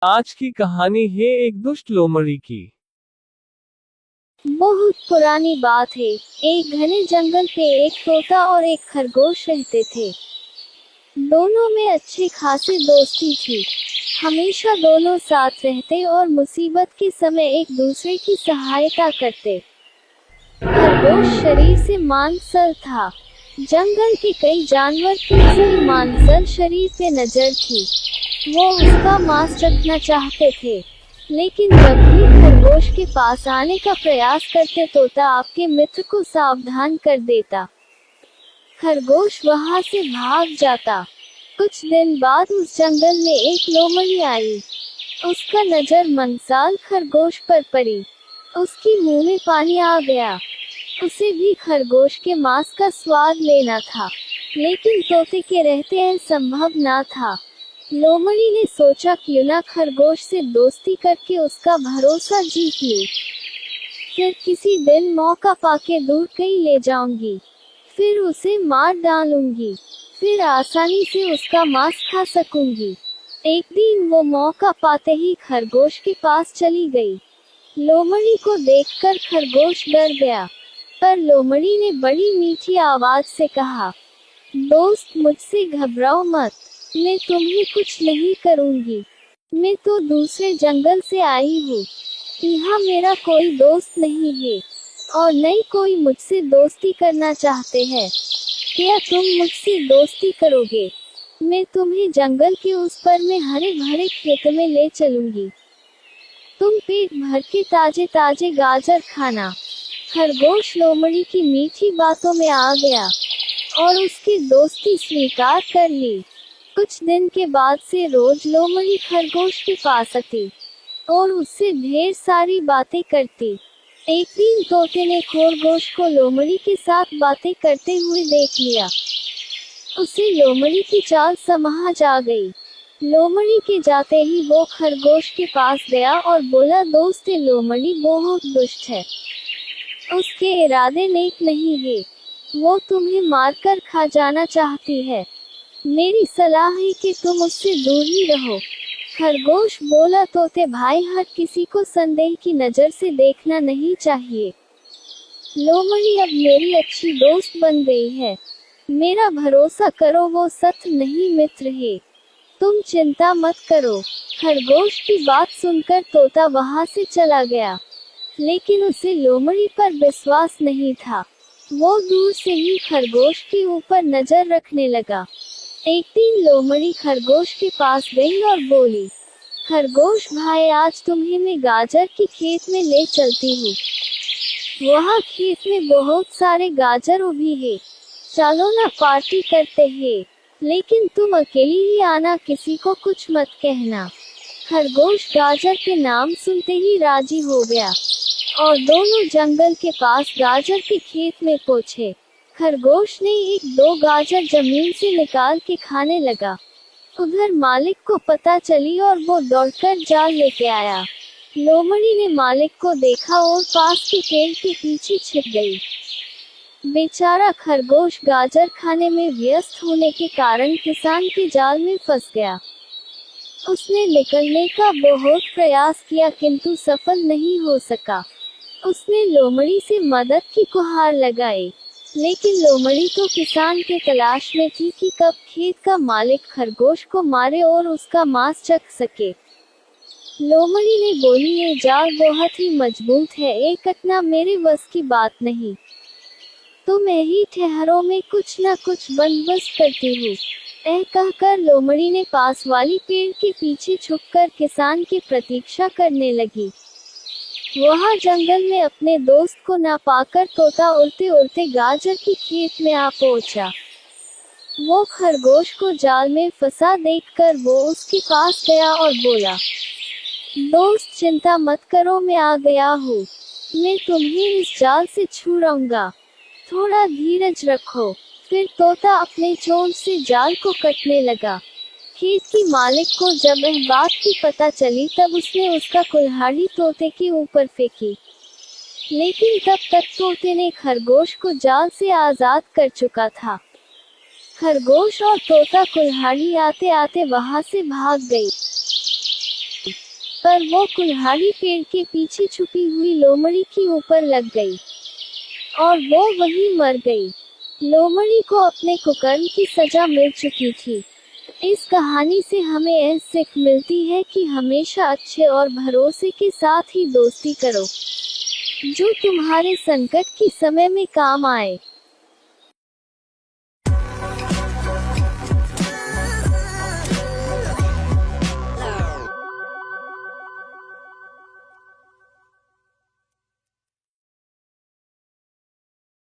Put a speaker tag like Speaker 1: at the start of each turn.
Speaker 1: आज की कहानी है एक दुष्ट लोमड़ी की।
Speaker 2: बहुत पुरानी बात है। एक घने जंगल पे एक तोता और एक खरगोश रहते थे। दोनों में अच्छी खासी दोस्ती थी। हमेशा दोनों साथ रहते और मुसीबत के समय एक दूसरे की सहायता करते। खरगोश शरीर से मांसल था। जंगल के कई जानवर की उसके मांसल शरीर पे नजर थी। वो उसका मांस चखना चाहते थे, लेकिन जब भी खरगोश के पास आने का प्रयास करते तोता आपके मित्र को सावधान कर देता। खरगोश वहां से भाग जाता। कुछ दिन बाद उस जंगल में एक लोमड़ी आई। उसका नजर मंसाल खरगोश पर पड़ी। उसकी मुंह में पानी आ गया। उसे भी खरगोश के मांस का स्वाद लेना था, लेकिन तोते के रहते यह संभव ना था। लोमड़ी ने सोचा क्यों ना खरगोश से दोस्ती करके उसका भरोसा जीत लूं। फिर किसी दिन मौका पाके दूर कहीं ले जाऊंगी, फिर उसे मार डालूंगी, फिर आसानी से उसका मांस खा सकूंगी। एक दिन वो मौका पाते ही खरगोश के पास चली गई। लोमड़ी को देखकर खरगोश डर गया, पर लोमड़ी ने बड़ी मीठी आवाज से कहा, दोस्त मुझसे घबराओ मत, मैं तुम्हें कुछ नहीं करूंगी। मैं तो दूसरे जंगल से आई हूँ। यहाँ मेरा कोई दोस्त नहीं है, और न ही कोई मुझसे दोस्ती करना चाहते हैं। क्या तुम मुझसे दोस्ती करोगे? मैं तुम्हें जंगल के उस पर में हरे भरे खेत में ले चलूंगी। तुम पेट भर के ताजे ताजे गाजर खाना। खरगोश लोमड़ी की मीठी बातों में आ गया और उसकी दोस्ती स्वीकार कर ली। कुछ दिन के बाद से रोज लोमड़ी खरगोश के पास आती और उससे ढेर सारी बातें करती। एक दिन तोते ने खरगोश को लोमड़ी के साथ बातें करते हुए देख लिया। उसे लोमड़ी की चाल समझ आ गई। लोमड़ी के जाते ही वो खरगोश के पास गया और बोला, दोस्त लोमड़ी बहुत दुष्ट है। उसके इरादे नेक नहीं है। वो तुम्हें मारकर खा जाना चाहती है। मेरी सलाह है कि तुम उससे दूर ही रहो। खरगोश बोला, तोते भाई, हर किसी को संदेह की नजर से देखना नहीं चाहिए। लोमड़ी अब मेरी अच्छी दोस्त बन गई है। मेरा भरोसा करो, वो सत्य नहीं मित्र है। तुम चिंता मत करो। खरगोश की बात सुनकर तोता वहां से चला गया, लेकिन उसे लोमड़ी पर विश्वास नहीं था। वो दूर से ही खरगोश के ऊपर नजर रखने लगा। एक दिन लोमड़ी खरगोश के पास गई और बोली, खरगोश भाई, आज तुम्हें मैं गाजर के खेत में ले चलती हूँ। वहाँ खेत में बहुत सारे गाजर उगी है। चलो ना पार्टी करते हैं, लेकिन तुम अकेली ही आना, किसी को कुछ मत कहना। खरगोश गाजर के नाम सुनते ही राजी हो गया और दोनों जंगल के पास गाजर के खेत में पहुंचे। खरगोश ने एक दो गाजर जमीन से निकाल के खाने लगा। उधर मालिक को पता चली और वो दौड़कर जाल लेके आया। लोमड़ी ने मालिक को देखा और पास के पेड़ के पीछे छिप गई। बेचारा खरगोश गाजर खाने में व्यस्त होने के कारण किसान के जाल में फंस गया। उसने निकलने का बहुत प्रयास किया, किंतु सफल नहीं हो सका। उसने लोमड़ी से मदद की गुहार लगाई, लेकिन लोमड़ी तो किसान के तलाश में थी कि कब खेत का मालिक खरगोश को मारे और उसका मांस चख सके। लोमड़ी ने बोली, ये जाल बहुत ही मजबूत है, ये कटना मेरे बस की बात नहीं। तुम यही ठहरो, में कुछ न कुछ बंदोबस्त करती हूँ। कहकर लोमड़ी ने पास वाली पेड़ के पीछे छुपकर किसान की प्रतीक्षा करने लगी। वहाँ जंगल में अपने दोस्त को ना पाकर तोता उड़ते उड़ते गाजर के खेत में आ पहुँचा। वो खरगोश को जाल में फंसा देखकर वो उसके पास गया और बोला, दोस्त चिंता मत करो, मैं आ गया हूँ। मैं तुम्हें इस जाल से छुड़ाऊंगा, थोड़ा धीरज रखो। फिर तोता अपने चोंच से जाल को कटने लगा। खेत की मालिक को जब यह बात की पता चली, तब उसने उसका कुल्हाड़ी तोते के ऊपर फेंकी, लेकिन तब तक तोते ने खरगोश को जाल से आजाद कर चुका था। खरगोश और तोता कुल्हाड़ी आते आते वहां से भाग गई। पर वो कुल्हाड़ी पेड़ के पीछे छुपी हुई लोमड़ी के ऊपर लग गई और वो वहीं मर गई। लोमड़ी को अपने कुकर्म की सजा मिल चुकी थी। इस कहानी से हमें यह सीख मिलती है कि हमेशा अच्छे और भरोसे के साथ ही दोस्ती करो, जो तुम्हारे संकट के समय में काम आए।